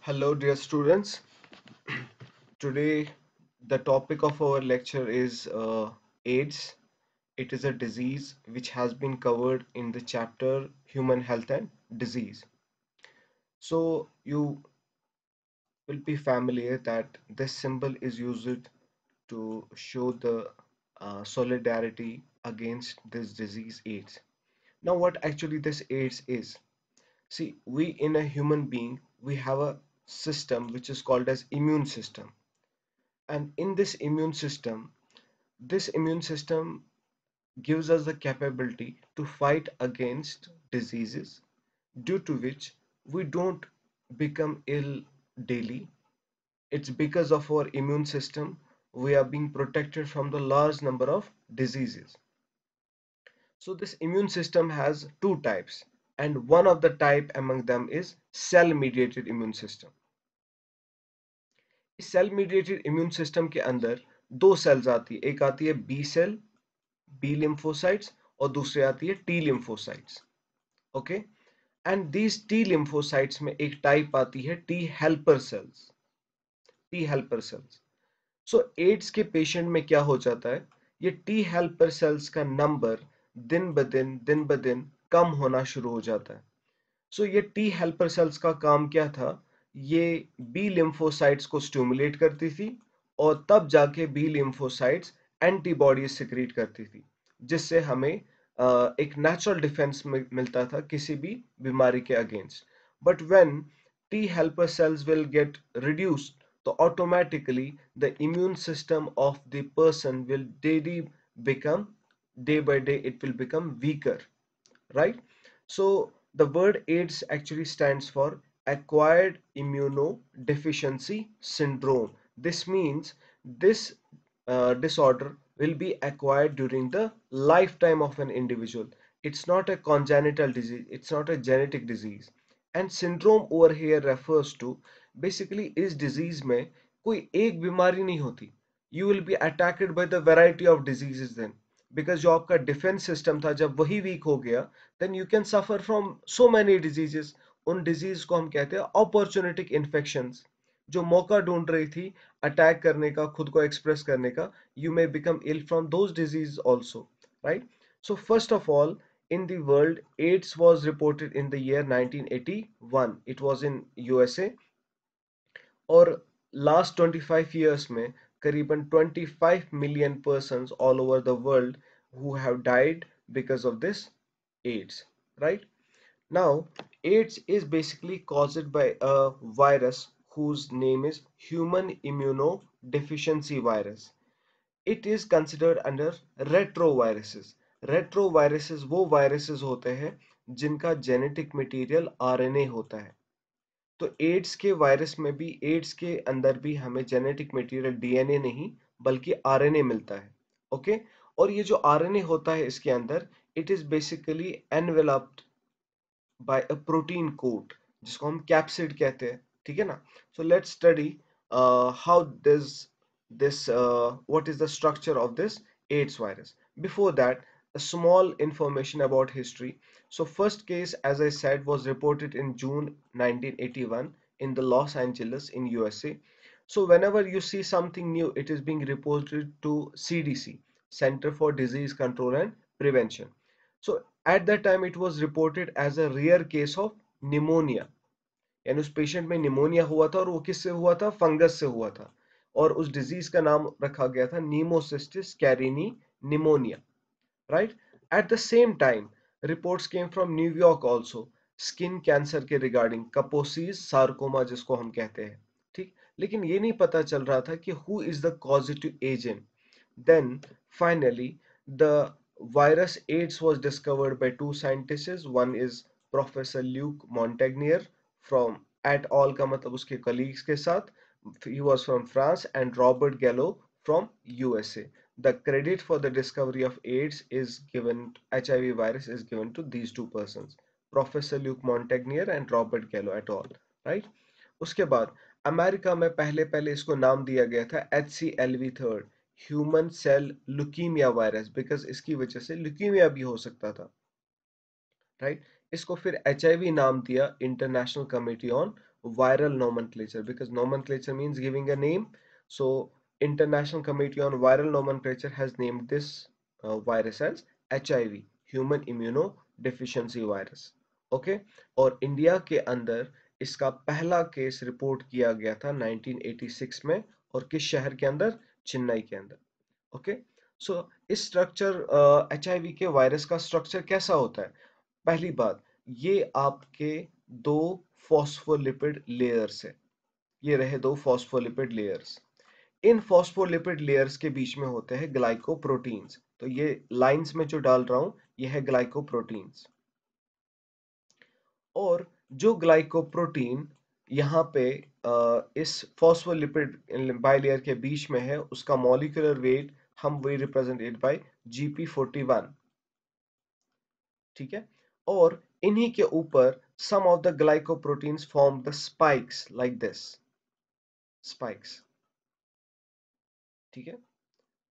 Hello, dear students. Today, the topic of our lecture is AIDS. It is a disease which has been covered in the chapter Human Health and Disease. So, you will be familiar that this symbol is used to show the solidarity against this disease AIDS. Now, what actually this AIDS is? See, we in a human being, we have a system which is called as immune system. And in this immune system gives us the capability to fight against diseases, due to which we don't become ill daily. It's because of our immune system we are being protected from the large number of diseases. So this immune system has two types, and one of the type among them is cell mediated immune system. इस cell mediated immune system के अंदर दो sales आती है, एक आती है B cell, B lymphocytes, और दूसरी आती है T lymphocytes. Okay, and these T lymphocytes में एक टाइप आती है T helper cells. T helper cells. So AIDS के पेशेंट में क्या हो जाता है, ये टी हेल्पर सेल्स का नंबर दिन ब दिन कम होना शुरू हो जाता है. सो ये टी हेल्पर सेल्स का काम क्या था, ये बी लिम्फोसाइट्स को स्टिमुलेट करती थी, और तब जाके बी लिम्फोसाइट्स एंटीबॉडीज सिक्रीट करती थी, जिससे हमें एक नेचुरल डिफेंस मिलता था किसी भी बीमारी के against. But when T helper cells will get reduced, तो automatically the immune system of the person will daily become, day by day it will become weaker, right? So the word AIDS actually stands for acquired immunodeficiency syndrome. This means this disorder will be acquired during the lifetime of an individual. It's not a congenital disease, it's not a genetic disease. And syndrome over here refers to, basically इस disease में कोई एक बीमारी नहीं होती. You will be attacked by the variety of diseases then, because जो आपका defence system था जब वही वीक हो गया, then you can suffer from so many diseases. उन डिजीज को हम कहते हैं अपॉर्चुनिटिक इन्फेक्शंस, जो मौका ढूंढ रही थी अटैक करने का, खुद को एक्सप्रेस करने का. You may become ill from those disease also, right? So first of all, in the world, AIDS was reported in the year 1981. It was in USA. और लास्ट 25 years में करीबन 25 million persons all over the world who have died because of this AIDS, right? Now, AIDS is basically caused by a virus whose name is human immunodeficiency virus. It is considered under retroviruses. Retroviruses वो viruses होते हैं जिनका genetic material RNA होता है. तो ads के virus में भी, एड्स के अंदर भी हमें जेनेटिक मटेरियल डीएनए नहीं बल्कि आरएनए मिलता है. ओके, और ये जो आरएनए होता है इसके अंदर, it is basically enveloped by a protein coat, जिसको हम कैप्सिड कहते हैं. ठीक है ना? So let's study how this what is the structure of this AIDS virus. Before that, a small information about history. So first case, as I said, was reported in June 1981 in the Los Angeles in USA. So whenever you see something new, it is being reported to CDC, Center for Disease Control and Prevention. So at that time it was reported as a rare case of pneumonia. यानी उस patient में pneumonia हुआ था, और वो किससे हुआ था? फंगस से हुआ था. और उस डिजीज का नाम रखा गया था नीमोसिस्टिस Carini pneumonia, right? At the same time reports came from New York also, skin cancer के रिगार्डिंग, कपोसीज सार्कोमा जिसको हम कहते हैं. ठीक, लेकिन ये नहीं पता चल रहा था कि who is the causative agent. Then finally the virus AIDS was discovered by two scientists. One is Professor Luc Montagnier from at al का मतलब उसके colleagues के साथ. He was from France, and Robert Gallo from USA. The credit for the discovery of AIDS is given, HIV virus is given to these two persons, Professor Luc Montagnier and Robert Gallo et al. Right? उसके बाद America में पहले पहले इसको नाम दिया गया था HCLV3, human cell leukemia virus, because इसकी वजह से ल्यूकीमिया भी हो सकता था, राइट? इसको फिर HIV नाम दिया, international committee on viral nomenclature, because nomenclature means giving a name. So International Committee on Viral Nomenclature has named this virus as HIV, Human Immunodeficiency Virus. Okay और इंडिया के अंदर इसका पहला केस रिपोर्ट किया गया था 1986 में, और किस शहर के अंदर? चेन्नई के अंदर। ओके सो इस स्ट्रक्चर HIV के वायरस का स्ट्रक्चर कैसा होता है? पहली बात, ये आपके दो फॉस्फोलिपिड लेयर्स है। ये रहे दो फॉस्फोलिपिड लेयर्स। इन फॉस्फोलिपिड लेयर्स के बीच में होते हैं ग्लाइकोप्रोटीन्स। तो ये लाइंस में जो डाल रहा हूं ये है ग्लाइकोप्रोटीन्स। और जो ग्लाइकोप्रोटीन यहाँ पे इस फॉस्फोलिपिड बाइलेयर के बीच में है, उसका मॉलिक्यूलर वेट हम वही रिप्रेजेंटेड बाय GP41। ठीक है, और इन्हीं के ऊपर some of the glycoproteins form the spikes like this, spikes। ठीक है,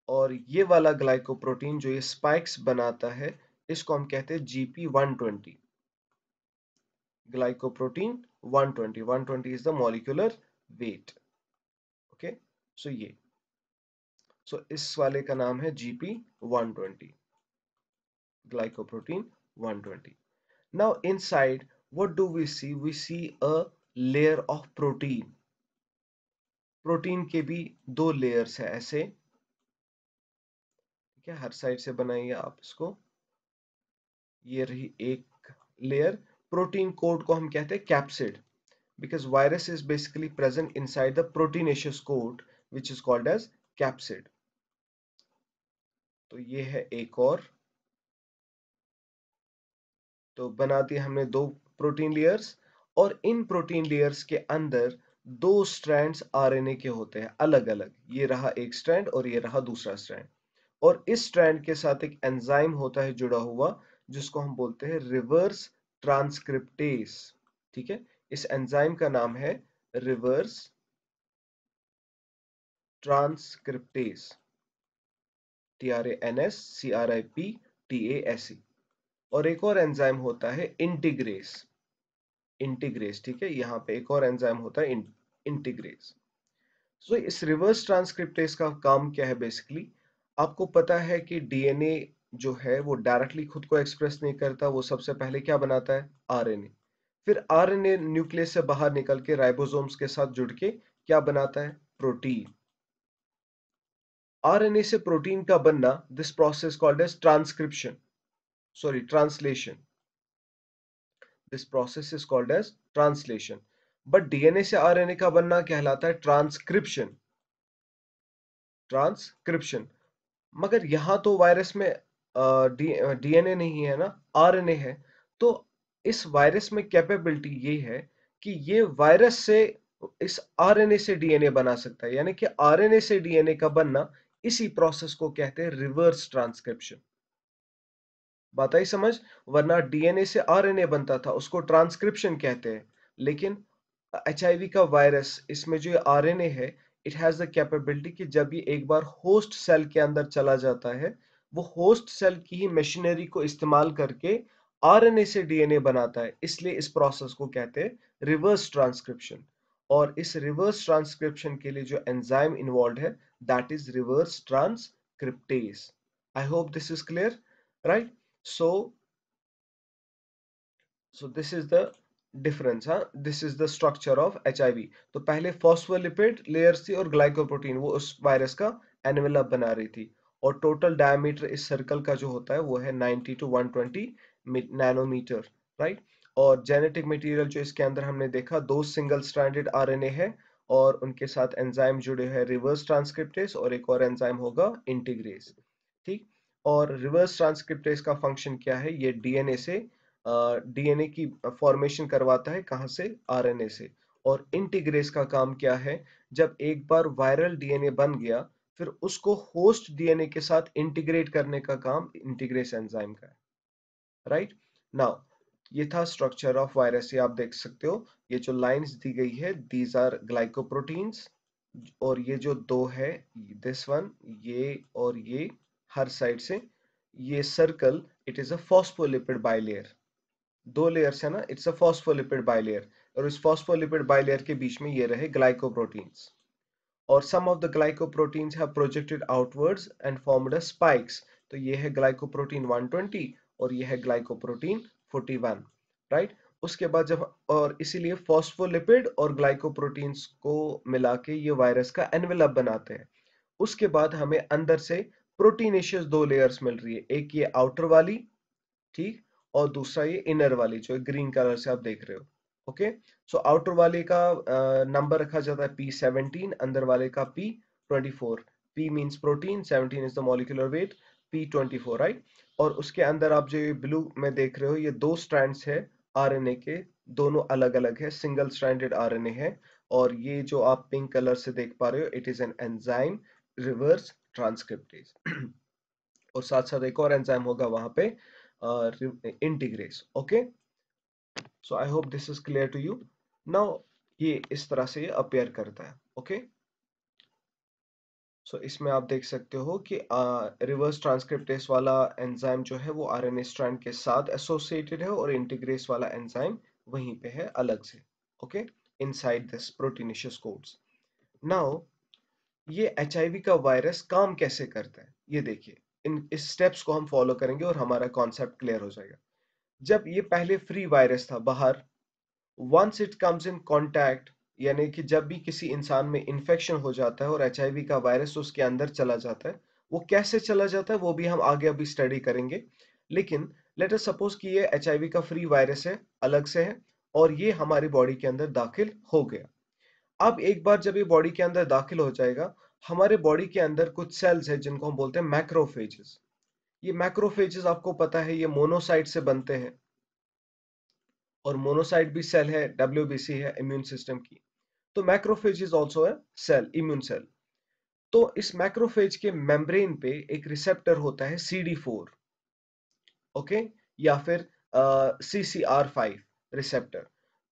और ये वाला ग्लाइकोप्रोटीन जो ये स्पाइक्स बनाता है, इसको हम कहते हैं GP120, glycoprotein 120 is the molecular weight। Okay so ये इस वाले का नाम है GP120, glycoprotein 120। Now inside what do we see? We see a layer of protein। Protein के भी दो लेयर्स है ऐसे। ठीक है, हर साइड से बनाइए आप इसको। ये रही एक लेयर। प्रोटीन कोड को हम कहते हैं capsid, because virus is basically present inside the proteinaceous coat which is called as capsid। तो ये है एक और। तो बना दिए हमने दो प्रोटीन लेयर्स, और इन प्रोटीन लेयर्स के अंदर दो स्ट्रैंड्स आरएनए के होते हैं अलग अलग। ये रहा एक स्ट्रैंड और ये रहा दूसरा स्ट्रैंड, और इस स्ट्रैंड के साथ एक एंजाइम होता है जुड़ा हुआ, जिसको हम बोलते हैं रिवर्स ट्रांसक्रिप्टेस। ठीक है, इस एंजाइम का नाम है रिवर्स ट्रांसक्रिप्टेस, TRANSCRIPTASE। और एक और एंजाइम होता है इंटीग्रेस, ठीक है, यहाँ पे एक और एंजाइम होता है इंटीग्रेस। सो इस रिवर्स ट्रांसक्रिप्टेस का काम क्या है? बेसिकली आपको पता है कि डीएनए जो है वो डायरेक्टली खुद को एक्सप्रेस नहीं करता, वो सबसे पहले क्या बनाता है? आरएनए। फिर आरएनए न्यूक्लियस से बाहर निकल के राइबोसोम्स के साथ जुड़ के क्या बनाता है? प्रोटीन। आरएनए से प्रोटीन का बनना, this process called as translation. This process is called as translation. But DNA से आरएनए का बनना कहलाता है ट्रांसक्रिप्शन। मगर यहां तो वायरस में डीएनए नहीं है ना, आरएनए है। तो इस वायरस में कैपेबिलिटी ये है कि ये वायरस से इस आरएनए से डीएनए बना सकता है, यानी कि आरएनए से डीएनए का बनना, इसी प्रोसेस को कहते हैं रिवर्स ट्रांसक्रिप्शन। बात आई समझ? वरना डीएनए से आरएनए बनता था, उसको ट्रांसक्रिप्शन कहते हैं। लेकिन एचआईवी का वायरस, इसमें जो आरएनए है, इट हैज द कैपेबिलिटी कि जब ये एक बार होस्ट सेल के अंदर चला जाता है, वो होस्ट सेल की ही मशीनरी को इस्तेमाल करके आरएनए से डीएनए बनाता है। इसलिए इस प्रोसेस को कहते हैं रिवर्स ट्रांसक्रिप्शन। और इस रिवर्स ट्रांसक्रिप्शन के लिए जो एंजाइम इन्वॉल्व है, that is reverse transcriptase. I hope this is clear, right? So, this is the difference, हाँ, this is the structure of HIV। तो पहले फॉस्फोलिपिड लेयर्स थी और ग्लाइकोप्रोटीन वो उस वायरस का एनवेलप बना रही थी। और टोटल डायमीटर इस सर्कल का जो होता है वो है 90 to 120 नैनोमीटर, राइट? और जेनेटिक मटेरियल जो इसके अंदर हमने देखा, दो सिंगल स्ट्रैंडेड आरएनए है, और उनके साथ एंजाइम जुड़े हैं रिवर्स ट्रांसक्रिप्टेस, और एक और एंजाइम होगा इंटीग्रेस। ठीक, और रिवर्स ट्रांसक्रिप्टेस का फंक्शन क्या है? ये डीएनए से डीएनए की फॉर्मेशन करवाता है, कहां से? आरएनए से। और इंटीग्रेस का काम क्या है? जब एक बार वायरल डीएनए बन गया, फिर उसको होस्ट डीएनए के साथ इंटीग्रेट करने का काम इंटीग्रेस एंजाइम का है, राइट? नाउ ये था स्ट्रक्चर ऑफ वायरस। ये आप देख सकते हो, ये जो लाइंस दी गई है, दीज आर ग्लाइकोप्रोटीन्स। और ये जो दो है, दिस वन, ये और ये, हर साइड से ये circle, it is a phospholipid bilayer. दो लेयर्स है ना, इट्स अ फॉस्फोलिपिड बाइलेयर, और इस फॉस्फोलिपिड बाइलेयर के बीच में ये रहे ग्लाइकोप्रोटीन्स, और some of the glycoproteins have projected outwards and formed as spikes. तो ये है ग्लाइकोप्रोटीन 120 और ये है ग्लाइकोप्रोटीन 41, राइट। उसके बाद जब, और इसीलिए फॉस्फोलिपिड और ग्लाइकोप्रोटीन्स को मिला के ये वायरस का एनवेलप बनाते हैं। उसके बाद हमें अंदर से प्रोटीनेशियस दो लेयर्स मिल रही है, एक ये आउटर वाली, ठीक, और दूसरा ये इनर वाली जो ग्रीन कलर से आप देख रहे हो। ओके, सो आउटर वाले का नंबर रखा जाता है P17, अंदर वाले का P24। P means protein, 17 is the molecular weight, P24, right. और उसके अंदर आप जो ब्लू में देख रहे हो ये दो स्ट्रैंड्स है आरएनए के, दोनों अलग अलग है, सिंगल स्ट्रैंडेड आरएनए है। और ये जो आप पिंक कलर से देख पा रहे हो, it is an enzyme reverse transcriptase. और साथ साथ एक और एंजाइम होगा वहां पे, integrase. Okay, so I hope this is clear to you now. ये इस तरह से ये अपीयर करता है। ओके, सो इसमें आप देख सकते हो कि रिवर्स ट्रांसक्रिप्टेस वाला एंजाइम जो है वो आरएनए स्ट्रैंड के साथ एसोसिएटेड है, और इंटीग्रेस वाला एंजाइम वहीं पे है अलग से। Okay, inside this proteinaceous codes. Now ये एचआईवी का वायरस काम कैसे करता है, ये देखिए। इस स्टेप्स को हम फॉलो करेंगे और हमारा कॉन्सेप्ट क्लियर हो जाएगा। जब ये पहले फ्री वायरस था बाहर, once it comes in contact, यानी कि जब भी किसी इंसान में इन्फेक्शन हो जाता है और एचआईवी का वायरस उसके अंदर चला जाता है, वो कैसे चला जाता है वो भी हम आगे अभी स्टडी करेंगे। लेकिन लेट अस सपोज कि ये एचआईवी का फ्री वायरस है, अलग से है, और ये हमारी बॉडी के अंदर दाखिल हो गया। अब एक बार जब ये बॉडी के अंदर दाखिल हो जाएगा, हमारे बॉडी के अंदर कुछ सेल्स है जिनको हम बोलते हैं मैक्रोफेजेस। ये मैक्रोफेजेस आपको पता है ये मोनोसाइट से बनते हैं, और मोनोसाइट भी सेल है, डब्ल्यूबीसी है इम्यून सिस्टम की। तो macrophage is also a cell, immune cell. तो इस मैक्रोफेज के मेम्ब्रेन पे एक रिसेप्टर होता है CD4, ओके, या फिर CCR5 रिसेप्टर।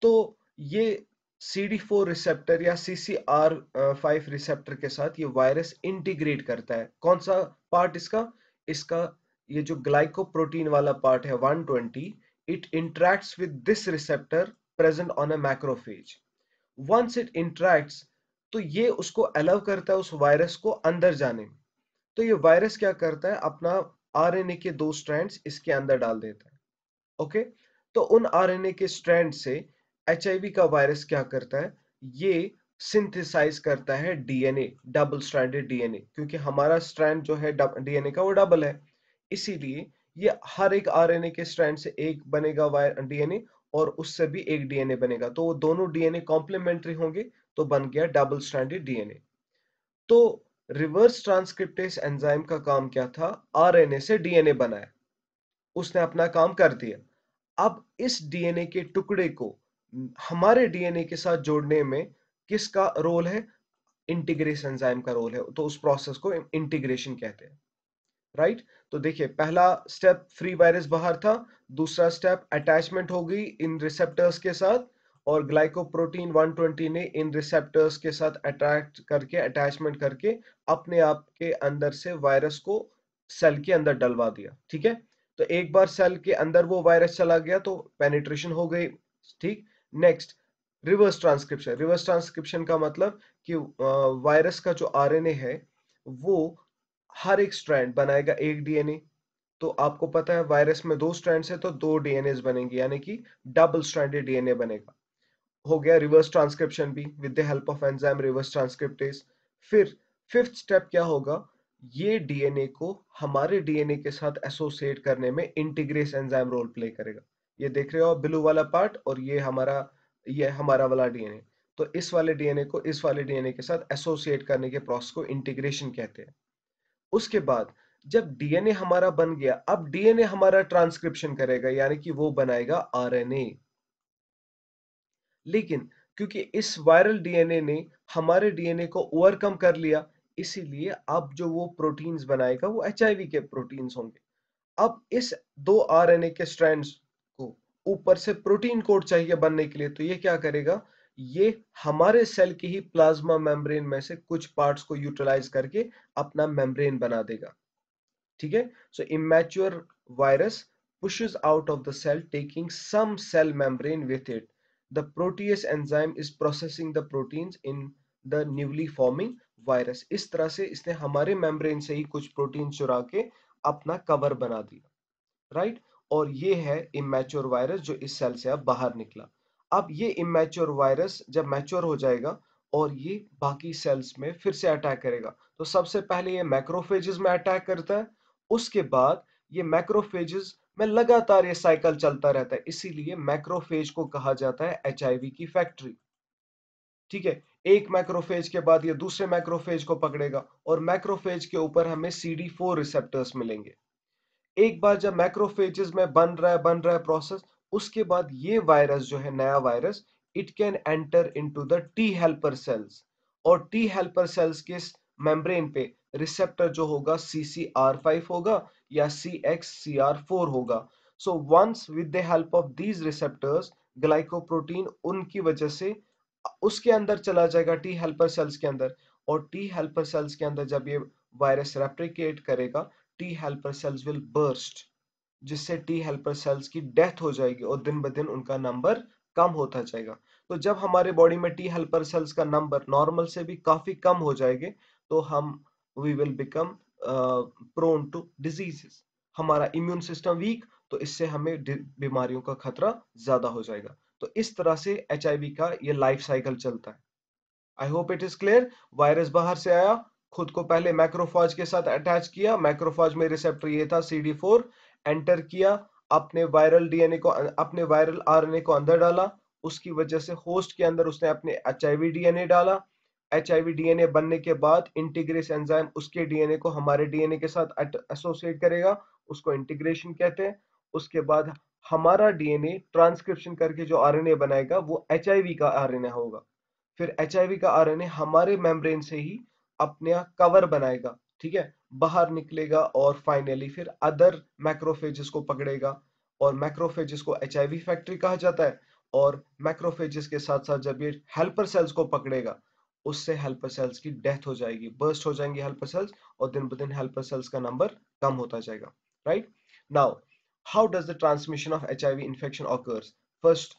तो ये CD4 रिसेप्टर या CCR5 रिसेप्टर के साथ ये वायरस इंटीग्रेट करता है। कौन सा पार्ट इसका, इसका ये जो ग्लाइकोप्रोटीन वाला पार्ट है 120, it interacts with this receptor present on a macrophage. Once it interacts, तो ये उसको अलाउ करता है उस वायरस को अंदर जाने में। तो ये वायरस क्या करता है, अपना आरएनए के दो स्ट्रैंड्स इसके अंदर डाल देता है। ओके, तो उन आरएनए के स्ट्रैंड से एचआईवी का वायरस क्या करता है, ये सिंथेसाइज करता है डीएनए, डबल स्ट्रैंडेड डीएनए, क्योंकि हमारा स्ट्रैंड जो है डीएनए का वो डबल है। इसीलिए ये हर एक आरएनए के स्ट्रैंड से एक बनेगा डीएनए, और उससे भी एक डीएनए बनेगा, तो वो दोनों डीएनए कॉम्प्लीमेंट्री होंगे, तो बन गया डबल स्ट्रैंडेड डीएनए। तो रिवर्स ट्रांसक्रिप्टेस एंजाइम का काम क्या था, आरएनए से डीएनए बनाया, उसने अपना काम कर दिया। अब इस डीएनए के टुकड़े को हमारे डीएनए के साथ जोड़ने में किसका रोल है, इंटीग्रेस एंजाइम का रोल है, तो उस प्रोसेस को इंटीग्रेशन कहते हैं, राइट। तो देखिए, पहला स्टेप फ्री वायरस बाहर था, दूसरा स्टेप अटैचमेंट हो गई इन रिसेप्टर्स के साथ, और ग्लाइकोप्रोटीन 120 ने इन रिसेप्टर्स के साथ अटैच करके, अटैचमेंट करके अपने आप के अंदर से वायरस को सेल के अंदर डलवा दिया। ठीक है, तो एक बार सेल के अंदर वो वायरस चला गया तो पेनिट्रेशन हो गई। ठीक, next reverse transcription. Reverse transcription का मतलब कि वायरस का जो आरएनए है वो हर एक स्ट्रैंड बनाएगा एक डीएनए। तो आपको पता है वायरस में दो स्ट्रैंड्स है तो दो डीएनए बनेंगे, यानी कि डबल स्ट्रैंडेड डीएनए बनेगा। हो गया रिवर्स ट्रांसक्रिप्शन भी with the help of enzyme reverse transcriptase. फिर फिफ्थ स्टेप क्या होगा, ये डीएनए को हमारे डीएनए के साथ एसोसिएट करने में इंटीग्रेस एंजाइम रोल प्ले करेगा। ये देख रहे हो आप ब्लू वाला पार्ट, और ये हमारा वाला डीएनए। तो इस वाले डीएनए को इस वाले डीएनए के साथ एसोसिएट करने के प्रोसेस को इंटीग्रेशन कहते हैं। उसके बाद जब डीएनए हमारा बन गया, अब डीएनए हमारा ट्रांसक्रिप्शन करेगा, यानी कि वो बनाएगा आरएनए। लेकिन क्योंकि इस वायरल डीएनए ने हमारे डीएनए को ओवरकम कर लिया, इसीलिए अब जो वो प्रोटीन्स बनाएगा वो एचआईवी के प्रोटीन्स होंगे। अब इस दो आरएनए के स्ट्रैंड्स को ऊपर से प्रोटीन कोड चाहिए बनने के लिए, तो ये क्या करेगा, ये हमारे सेल की ही प्लाज्मा मेम्ब्रेन में से कुछ पार्ट्स को यूटिलाइज करके अपना मेम्ब्रेन बना देगा। ठीक है, so immature virus pushes out of the cell taking some cell membrane with it. The protease enzyme is processing the proteins in the newly forming virus. इस तरह से इसने हमारे मेम्ब्रेन से ही कुछ प्रोटीन चुरा के अपना कवर बना दिया, राइट। और ये है इमेच्योर वायरस जो इस सेल से अब बाहर निकला। अब ये इमेच्योर वायरस जब मैच्योर हो जाएगा और ये बाकी सेल्स में फिर से अटैक करेगा, तो सबसे पहले ये मैक्रोफेजेस में अटैक करता है, उसके बाद ये मैक्रोफेजेस में लगातार ये साइकिल चलता रहता है, इसीलिए मैक्रोफेज को कहा जाता है एचआईवी की फैक्ट्री। ठीक है, एक मैक्रोफेज के बाद ये दूसरे मैक्रोफेज को पकड़ेगा और मैक्रोफेज के ऊपर हमें CD4 रिसेप्टर्स मिलेंगे। एक बार जब मैक्रोफेजेस में बन रहा है प्रोसेस, उसके बाद ये वायरस जो है नया virus, it can enter into the T helper cells, और टी हेल्पर सेल्स के मेम्ब्रेन पे रिसेप्टर जो होगा CCR5 होगा या CXCR4 होगा। So once with the help of these receptors, glycoprotein उनकी वजह से उसके अंदर चला जाएगा टी हेल्पर सेल्स के अंदर, और टी हेल्पर सेल्स के अंदर जब ये वायरस रेप्लिकेट करेगा, T helper cells will burst, जिससे टी हेल्पर सेल्स की डेथ हो जाएगी और दिन ब दिन उनका नंबर कम होता जाएगा। तो जब हमारे बॉडी में टी हेल्पर सेल्स का नंबर नॉर्मल से भी काफी कम हो जाएंगे, तो हम we will become prone to diseases. हमारा इम्यून सिस्टम वीक, तो इससे हमें बीमारियों का खतरा ज्यादा हो जाएगा। तो इस तरह से एचआईवी का ये लाइफ साइकिल चलता है। I hope it is clear. Virus बाहर से आया, खुद को पहले मैक्रोफाज के साथ अटैच किया, मैक्रोफाज में रिसेप्टर ये था CD4, एंटर किया, अपने वायरल डीएनए को, अपने वायरल आरएनए को अंदर डाला, उसकी वजह से होस्ट के अंदर उसने अपने एचआईवी डीएनए डाला। एचआईवी डीएनए बनने के बाद इंटीग्रेस एंजाइम उसके डीएनए को हमारे डीएनए के साथ एसोसिएट करेगा, उसको इंटीग्रेशन कहते हैं। उसके बाद हमारा डीएनए ट्रांसक्रिप्शन करके जो आरएनए बनाएगा वो एचआईवी का आरएनए होगा। फिर एचआईवी का आरएनए हमारे मेम्ब्रेन से ही अपने कवर बनाएगा, ठीक है, बाहर निकलेगा और फाइनली फिर अदर मैक्रोफेजेस को पकड़ेगा, और मैक्रोफेजेस को एचआईवी फैक्ट्री कहा जाता है। और मैक्रोफेजेस के साथ साथ जब ये हेल्पर सेल्स को पकड़ेगा, उससे हेल्पर सेल्स की डेथ हो जाएगी, बर्स्ट हो जाएंगी हेल्पर सेल्स, और दिन ब दिन हेल्पर सेल्स का नंबर कम होता जाएगा, right. Now, how does the transmission of HIV infection occurs? First,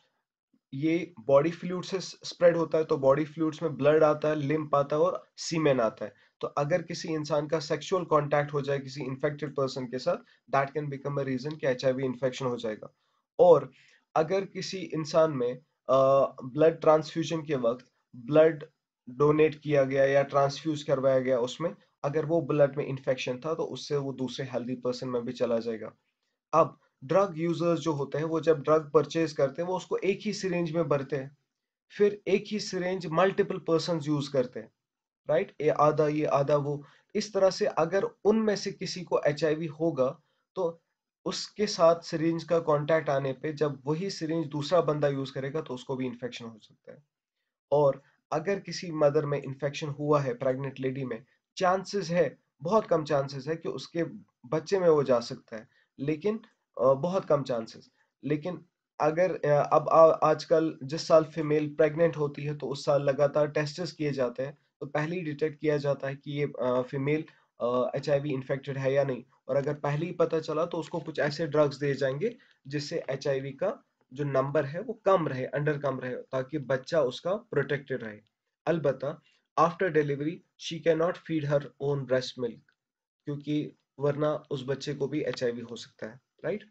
ये बॉडी फ्लूइड से स्प्रेड होता है, तो बॉडी फ्लूइड्स में ब्लड आता है, लिम्फ आता है और सीमेन आता है। तो अगर किसी इंसान का सेक्सुअल कांटेक्ट हो जाए किसी इन्फेक्टेड पर्सन के साथ, that can become a reason कि एचआईवी इन्फेक्शन हो जाएगा। और अगर किसी इंसान में ब्लड ट्रांसफ्यूजन के वक्त ब्लड डोनेट किया गया या ट्रांसफ्यूज करवाया गया, उसमें अगर वो ब्लड में इन्फेक्शन था, तो उससे वो दूसरे हेल्दी पर्सन में भी चला जाएगा। अब ड्रग यूजर्स जो होते हैं, वो जब ड्रग परचेज करते हैं, वो उसको एक ही सिरिंज में भरते हैं, फिर एक ही सिरिंज मल्टीपल पर्सन यूज करते हैं, राइट, ये आधा वो। इस तरह से अगर उनमें से किसी को एचआईवी होगा, तो उसके साथ सिरिंज का कांटेक्ट आने पे जब वही सिरिंज दूसरा बंदा यूज करेगा, तो उसको भी इन्फेक्शन हो सकता है। और अगर किसी मदर में इन्फेक्शन हुआ है, प्रेग्नेंट लेडी में, चांसेस है, बहुत कम चांसेस है कि उसके बच्चे में वो जा सकता है, लेकिन बहुत कम चांसेस। लेकिन अगर आजकल जिस साल फीमेल प्रेग्नेंट होती है, तो उस साल लगातार टेस्ट्स किए जाते हैं, तो पहले ही डिटेक्ट किया जाता है कि ये फीमेल एचआईवी इन्फेक्टेड है या नहीं। और अगर पहले ही पता चला, तो उसको कुछ ऐसे ड्रग्स दिए जाएंगे जिससे एचआईवी का जो नंबर है वो कम रहे, अंडर कम रहे, ताकि बच्चा उसका प्रोटेक्टेड रहे। अलबत्ता after delivery she can not feed her own breast milk, क्योंकि वरना उस बच्चे को भी एचआईवी हो सकता है, राइट।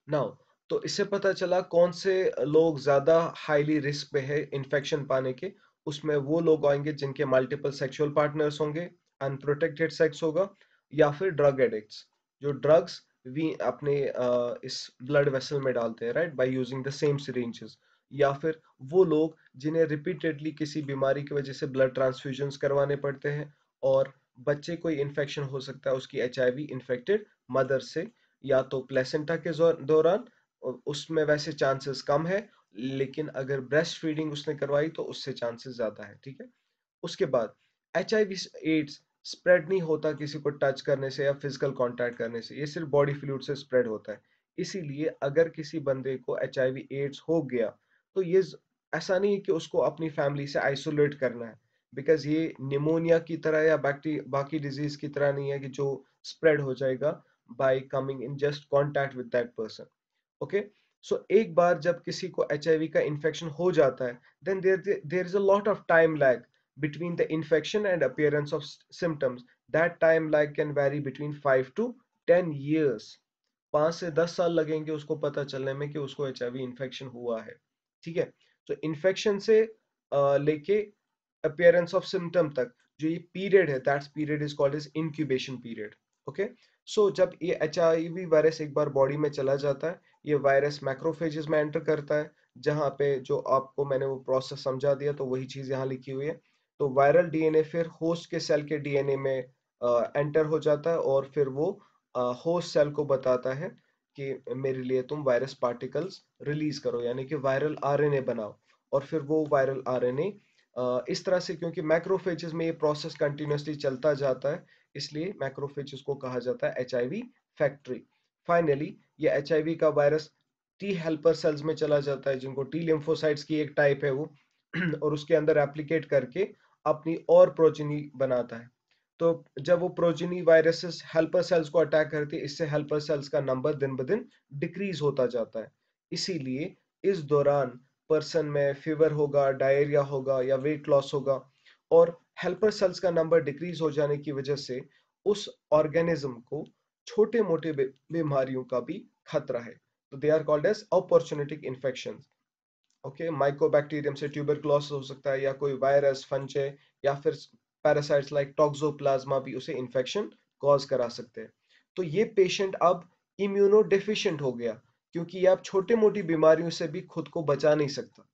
नाउ, तो इससे पता चला कौन से लोग ज्यादा हाईली रिस्क पे है इन्फेक्शन पाने के। उसमें वो लोग आएंगे जिनके मल्टीपल सेक्सुअल पार्टनर्स होंगे, अनप्रोटेक्टेड सेक्स होगा, या फिर ड्रग एडिक्ट्स, जो ड्रग्स भी अपने इस ब्लड वेसल में डालते हैं, right, by using the same syringes. या फिर वो लोग जिन्हें रिपीटेडली किसी बीमारी की वजह से ब्लड ट्रांसफ्यूजन्स करवाने पड़ते हैं, और बच्चे को इन्फेक्शन हो सकता है उसकी एचआईवी इन्फेक्टेड मदर से, या तो प्लेसेंटा के दौरान, उसमें वैसे चांसेस कम है, लेकिन अगर ब्रेस्ट फीडिंग उसने करवाई तो उससे चांसेस ज्यादा है, ठीक है। उसके बाद एचआईवी एड्स स्प्रेड नहीं होता किसी को टच करने से या फिजिकल कांटेक्ट करने से, ये सिर्फ बॉडी फ्लूइड से स्प्रेड होता है। इसीलिए अगर किसी बंदे को एचआईवी एड्स हो गया, तो ये ऐसा नहीं है कि उसको अपनी फैमिली से आइसोलेट करना है, बिकॉज ये निमोनिया की तरह या बाकी डिजीज की तरह नहीं है कि जो स्प्रेड हो जाएगा by coming in just contact with that person. Okay, so एक बार जब किसी को एचआईवी का इन्फेक्शन हो जाता है, then there is a lot of time lag between the infection and appearance of symptoms. That time lag can vary between 5 to 10 years. 5 से 10 साल लगेंगे उसको पता चलने में कि उसको एचआईवी इन्फेक्शन हुआ है। ठीक है, तो इन्फेक्शन से लेके appearance of symptom तक जो ये पीरियड है, that's period is called as incubation period. Okay, so जब ये एचआईवी वायरस एक बार बॉडी में चला जाता है, ये वायरस मैक्रोफेजेस में एंटर करता है, जहां पे जो आपको मैंने वो प्रोसेस समझा दिया, तो वही चीज यहाँ लिखी हुई है। तो वायरल डीएनए फिर होस्ट के सेल के डीएनए में एंटर हो जाता है, और फिर वो होस्ट सेल को बताता है कि मेरे लिए तुम वायरस पार्टिकल्स रिलीज करो, यानी कि वायरल आरएनए बनाओ। और फिर वो वायरल आरएनए इस तरह से, क्योंकि मैक्रोफेजेस में ये प्रोसेस कंटिन्यूसली चलता जाता है, इसलिए मैक्रोफेजेस को कहा जाता है एचआईवी फैक्ट्री। फाइनली ये एचआईवी का वायरस टी हेल्पर सेल्स में चला जाता है, जिनको टी लिम्फोसाइट्स की एक टाइप है वो और उसके अंदर एप्लीकेट करके अपनी और प्रोजेनी बनाता है। तो जब वो प्रोजेनी वायरसेस हेल्पर सेल्स को अटैक करती है, इससे हेल्पर सेल्स का नंबर दिन ब दिन डिक्रीज होता जाता है। इसीलिए इस दौरान पर्सन में फीवर होगा, डायरिया होगा या वेट लॉस होगा, और हेल्पर सेल्स का नंबर डिक्रीज हो जाने की वजह से उस ऑर्गेनिज्म को छोटे मोटे बीमारियों का भी खतरा है। तो they are called as opportunistic infection. Okay, mycobacterium से ट्यूबरकुलोसिस हो सकता है, या कोई वायरस, फंजे, या फिर पैरासाइट्स लाइक टॉक्सोप्लाज्मा भी उसे इन्फेक्शन कॉज करा सकते हैं। तो ये पेशेंट अब इम्यूनो डेफिशिएंट हो गया, क्योंकि ये अब छोटे मोटी बीमारियों से भी खुद को बचा नहीं सकता।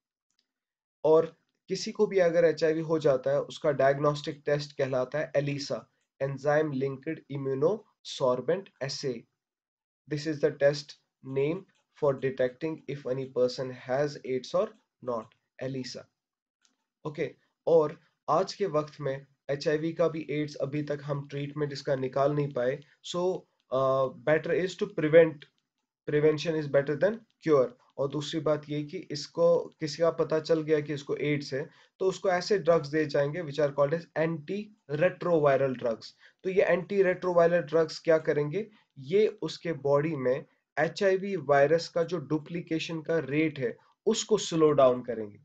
और किसी को भी अगर एचआईवी हो जाता है, उसका डायग्नोस्टिक टेस्ट कहलाता है ELISA, enzyme linked immunosorbent assay. This is the test name for detecting if any person has AIDS और नॉट, एलिसा। ओके, और आज के वक्त में एचआईवी का भी एड्स अभी तक हम ट्रीटमेंट इसका निकाल नहीं पाए। So better is to prevent, prevention is better than cure. और दूसरी बात ये कि इसको किसी का पता चल गया कि इसको एड्स है, तो उसको ऐसे ड्रग्स दिए जाएंगे which are called as anti retroviral drugs. तो ये एंटी रेट्रोवायरल ड्रग्स क्या करेंगे, ये उसके बॉडी में एचआईवी वायरस का जो डुप्लीकेशन का रेट है उसको स्लो डाउन करेंगे।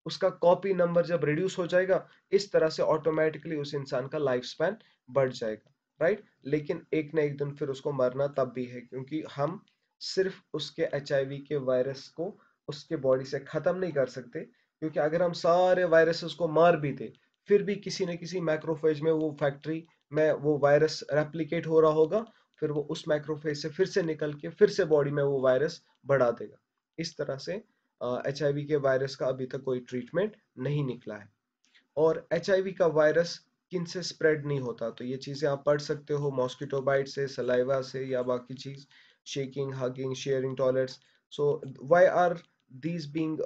उसका कॉपी नंबर जब रिड्यूस हो जाएगा, इस तरह से ऑटोमेटिकली उस इंसान का लाइफ स्पैन बढ़ जाएगा, राइट। लेकिन एक ना एक दिन फिर उसको मरना तब भी है, क्योंकि हम सिर्फ उसके एचआईवी के वायरस को उसके बॉडी से खत्म नहीं कर सकते, क्योंकि अगर हम सारे वायरसेस को मार भी दे, फिर भी किसी न किसी मैक्रोफेज में, वो फैक्ट्री में वो वायरस रेप्लिकेट हो रहा होगा, फिर वो उस मैक्रोफेज से फिर से निकल के फिर से बॉडी में वो वायरस बढ़ा देगा। इस तरह से एचआईवी के वायरस का अभी तक कोई ट्रीटमेंट नहीं निकला है। और एचआईवी का वायरस किन से स्प्रेड नहीं होता, तो ये चीजें आप पढ़ सकते हो, मॉस्किटो बाइट से, सलाइवा से, या बाकी चीज, shaking, hugging, sharing toilets. So why are these being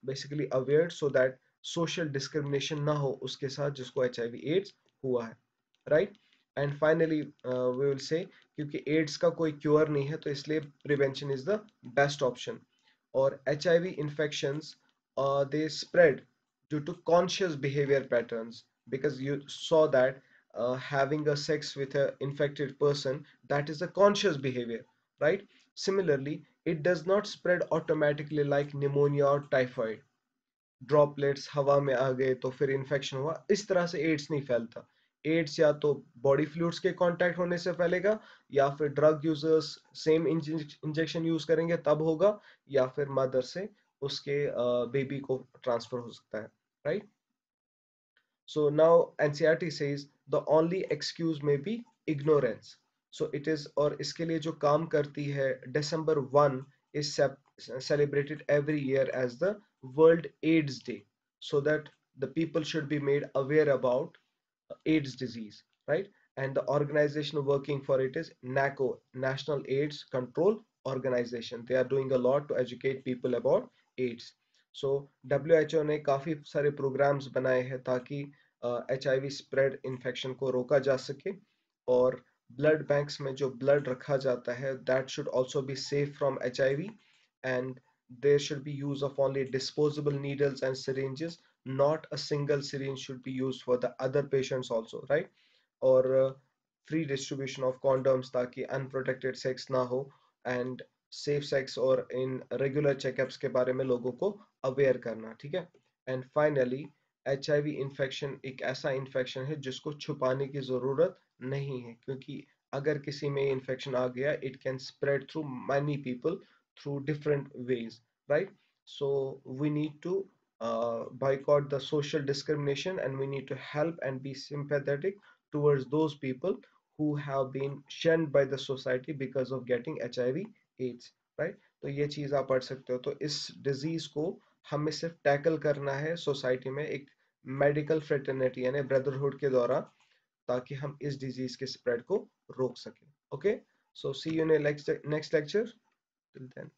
basically aware, so that social discrimination ना हो उसके साथ जिसको एचआईवी एड्स हुआ है, right. And finally we will say, क्योंकि एड्स का कोई क्योर नहीं है, तो इसलिए prevention is the best option. or HIV infections, they spread due to conscious behavior patterns, because you saw that having a sex with an infected person, that is a conscious behavior, right? Similarly, it does not spread automatically like pneumonia or typhoid. Droplets हवा में आ गए तो फिर infection हुआ, इस तरह से ads नहीं फैलता। एड्स या तो बॉडी फ्लूइड्स के कांटेक्ट होने से फैलेगा, या फिर drug users same injection use करेंगे तब होगा, या फिर मदर से उसके बेबी को ट्रांसफर हो सकता है, right. So now NCERT says the only excuse may be ignorance. So it is, और इसके लिए जो काम करती है, December 1 is celebrated every year as the World AIDS Day, so that the people should be made aware about AIDS disease, right? And the organization working for it is NACO, National AIDS Control Organization. They are doing a lot to educate people about AIDS. So WHO ने काफी सारे programmes बनाए हैं ताकि HIV spread infection को रोका जा सके, और ब्लड बैंक्स में जो ब्लड रखा जाता है, that should also be safe from HIV, and there should be use of only disposable needles and syringes, not a single syringe should be used for the other patients also, right? Or free distribution of condoms ताकि unprotected sex ना हो, and safe sex और in regular checkups के बारे में लोगों को aware करना, ठीक है। एंड फाइनली एचआईवी इन्फेक्शन एक ऐसा इन्फेक्शन है जिसको छुपाने की ज़रूरत नहीं है, क्योंकि अगर किसी में इन्फेक्शन आ गया it can spread through many people through different ways, right? So we need to boycott the social discrimination, and we need to help and be sympathetic towards those people who have been shunned by the society because of getting HIV AIDS, right? तो ये चीज़ आप पढ़ सकते हो। तो इस disease को हमें सिर्फ टैकल करना है सोसाइटी में एक मेडिकल फ्रेटर्निटी यानी ब्रदरहुड के द्वारा, ताकि हम इस डिजीज के स्प्रेड को रोक सकें। Okay, so see you in next lecture. Till then.